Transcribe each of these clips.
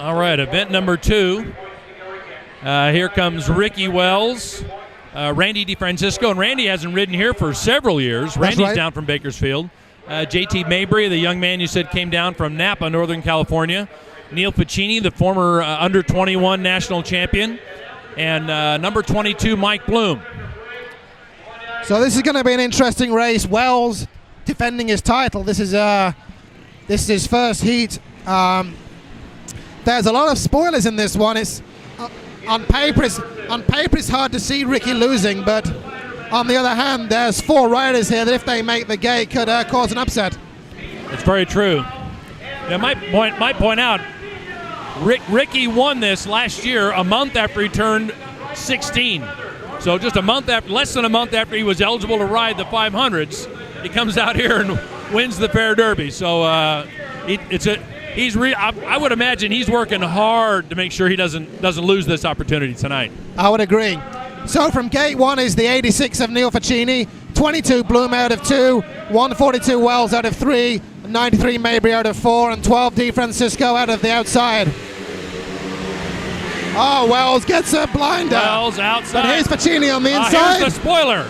All right, event number 2. Here comes Ricky Wells, Randy DeFrancisco, and Randy hasn't ridden here for several years. Randy's down from Bakersfield. JT Mabry, the young man you said came down from Napa, Northern California. Neil Ficini, the former under-21 national champion. And number 22, Mike Bloom. So this is going to be an interesting race. Wells defending his title. This is his first heat. There's a lot of spoilers in this one. It's on paper it's hard to see Ricky losing, but on the other hand, there's 4 riders here that if they make the gate could cause an upset. It's very true. I might point out, Ricky won this last year a month after he turned 16. So just less than a month after he was eligible to ride the 500s, he comes out here and wins the Fair Derby. So I would imagine he's working hard to make sure he doesn't lose this opportunity tonight. I would agree. So from gate 1 is the 86 of Neil Ficini, 22 Bloom out of 2, 142 Wells out of 3, 93 Mabry out of 4, and 12 DeFrancisco out of the outside. Oh, Wells gets a blinder. Wells outside. But here's Ficini on the inside. Here's the spoiler.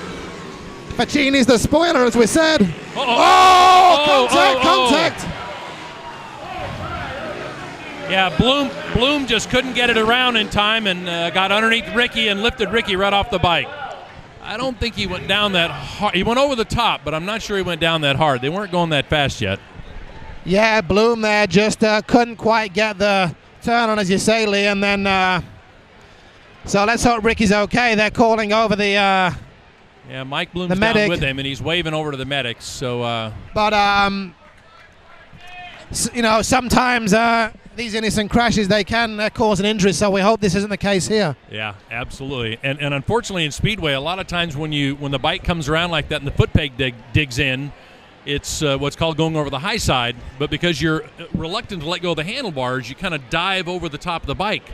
Ficini's the spoiler, as we said. Contact. Yeah, Bloom just couldn't get it around in time and got underneath Ricky and lifted Ricky right off the bike. I don't think he went down that hard. He went over the top, but I'm not sure he went down that hard. They weren't going that fast yet. Yeah, Bloom there just couldn't quite get the turn on, as you say, Lee, and then so let's hope Ricky's okay. They're calling over the yeah, Mike Bloom's down with him, and he's waving over to the medics. So, but you know, sometimes these innocent crashes, they can cause an injury, so we hope this isn't the case here. Yeah, absolutely. And unfortunately in Speedway, a lot of times when the bike comes around like that and the foot peg digs in, it's what's called going over the high side, but because you're reluctant to let go of the handlebars, you kind of dive over the top of the bike.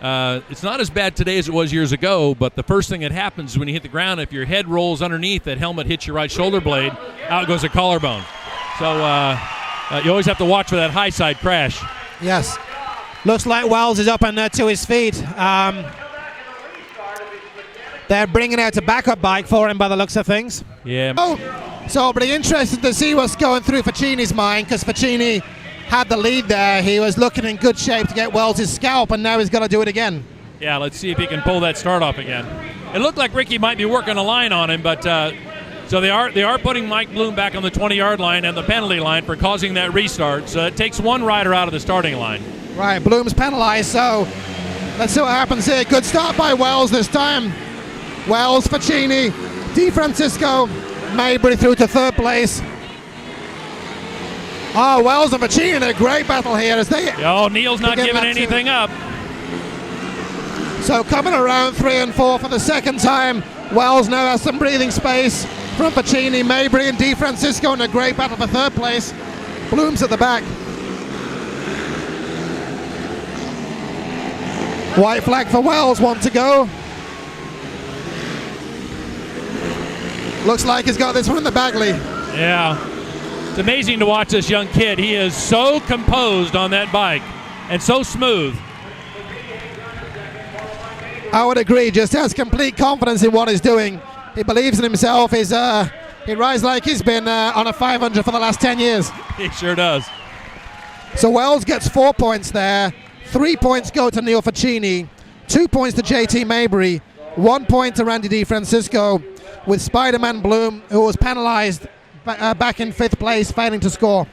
It's not as bad today as it was years ago, but the first thing that happens when you hit the ground, if your head rolls underneath, that helmet hits your right shoulder blade, out goes a collarbone. So you always have to watch for that high side crash. Yes. Looks like Wells is up and to his feet. They're bringing out a backup bike for him by the looks of things. Yeah. Oh, so I'll be interested to see what's going through Ficini's mind, because Ficini had the lead there. He was looking in good shape to get Wells' scalp, and now he's got to do it again. Yeah, let's see if he can pull that start off again. It looked like Ricky might be working a line on him, but so they are putting Mike Bloom back on the 20-yard line and the penalty line for causing that restart. So it takes one rider out of the starting line. Right, Bloom's penalized, so let's see what happens here. Good start by Wells this time. Wells, Ficini, DeFrancisco, Mabry through to 3rd place. Oh, Wells and Ficini in a great battle here as they... Oh, Neil's not giving anything up. So coming around 3 and 4 for the second time. Wells now has some breathing space from Ficini, Mabry and DeFrancisco in a great battle for 3rd place. Bloom's at the back. White flag for Wells, 1 to go. Looks like he's got this one in the bag, Lee. Yeah. It's amazing to watch this young kid. He is so composed on that bike and so smooth. I would agree. Just has complete confidence in what he's doing. He believes in himself. He rides like he's been on a 500 for the last 10 years. He sure does. So Wells gets 4 points there. 3 points go to Neil Ficini. 2 points to JT Mabry. 1 point to Randy DeFrancisco, with Spider-Man Bloom, who was penalized back in 5th place, failing to score.